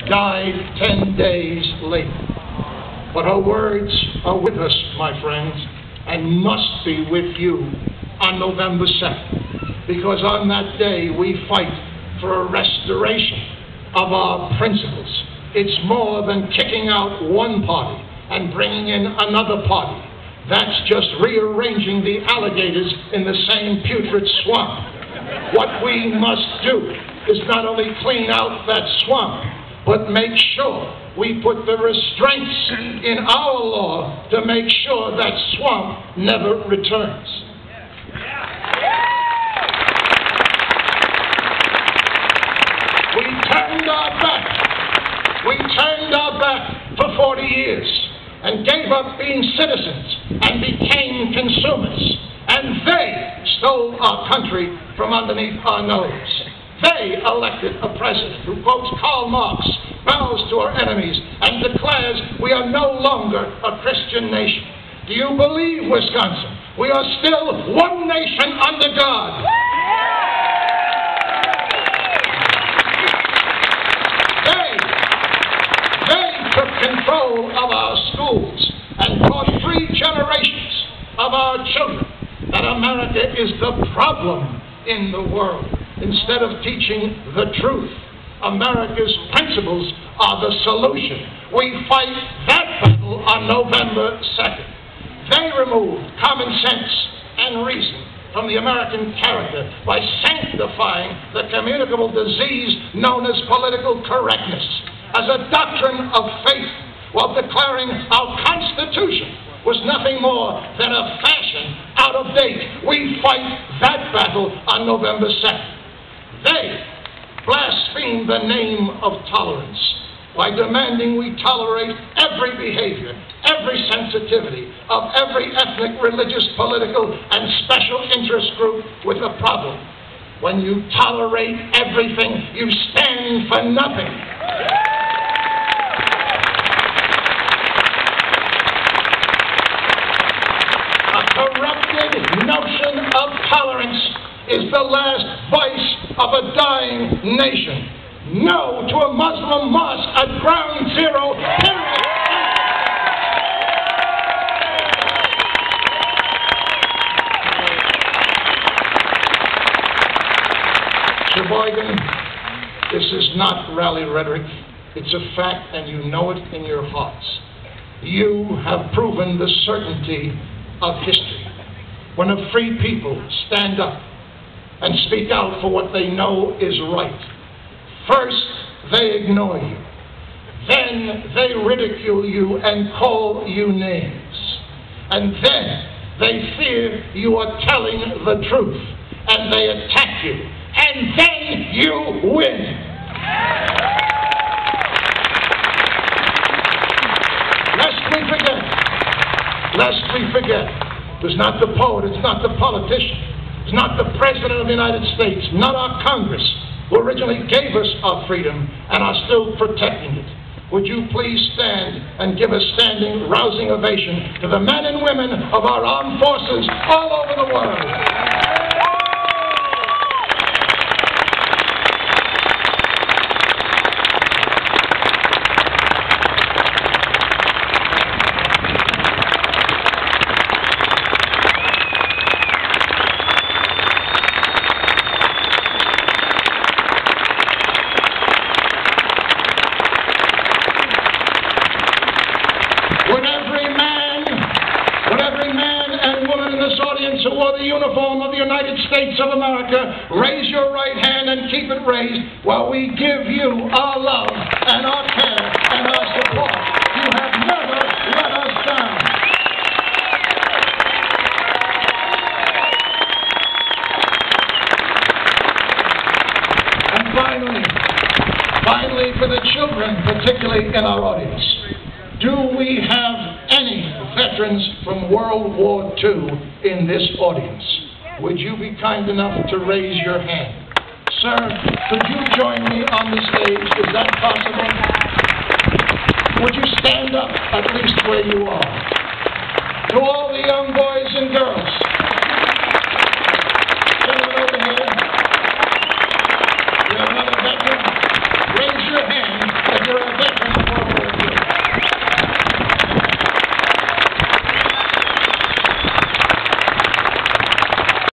died 10 days later. But her words are with us, my friends, and must be with you on November 2nd, because on that day we fight for a restoration of our principles. It's more than kicking out one party and bringing in another party. That's just rearranging the alligators in the same putrid swamp. What we must do is not only clean out that swamp, but make sure we put the restraints in our law to make sure that swamp never returns. We turned our back for 40 years and gave up being citizens and became consumers. And they stole our country from underneath our nose. They elected a president who quotes Karl Marx, bows to our enemies, and declares we are no longer a Christian nation. Do you believe, Wisconsin, we are still one nation under God? They took control of our schools and taught 3 generations of our children that America is the problem in the world, instead of teaching the truth. America's principles are the solution. We fight that battle on November 2nd. They removed common sense and reason from the American character by sanctifying the communicable disease known as political correctness as a doctrine of faith, while declaring our Constitution was nothing more than a fashion out of date. We fight that battle on November 2nd. They blaspheme the name of tolerance by demanding we tolerate every behavior, every sensitivity of every ethnic, religious, political, and special interest group with a problem. When you tolerate everything, you stand for nothing. A corrupted notion of tolerance is the last vice of a dying nation. No to a Muslim mosque at ground zero. Sheboygan, this is not rally rhetoric. It's a fact, and you know it in your hearts. You have proven the certainty of history. When a free people stand up and speak out for what they know is right, first they ignore you, then they ridicule you and call you names, and then they fear you are telling the truth, and they attack you, and then you win. Lest we forget, it's not the poet, it's not the politician, it's not the President of the United States, not our Congress, who originally gave us our freedom and are still protecting it. Would you please stand and give a standing, rousing ovation to the men and women of our armed forces all over the world. Who wore the uniform of the United States of America, raise your right hand and keep it raised while we give you our love and our care and our support. You have never let us down. And finally, for the children, particularly in our audience, do we have any veterans from World War II in this audience? Would you be kind enough to raise your hand? Sir, could you join me on the stage? Is that possible? Would you stand up, at least where you are? To all the young boys and girls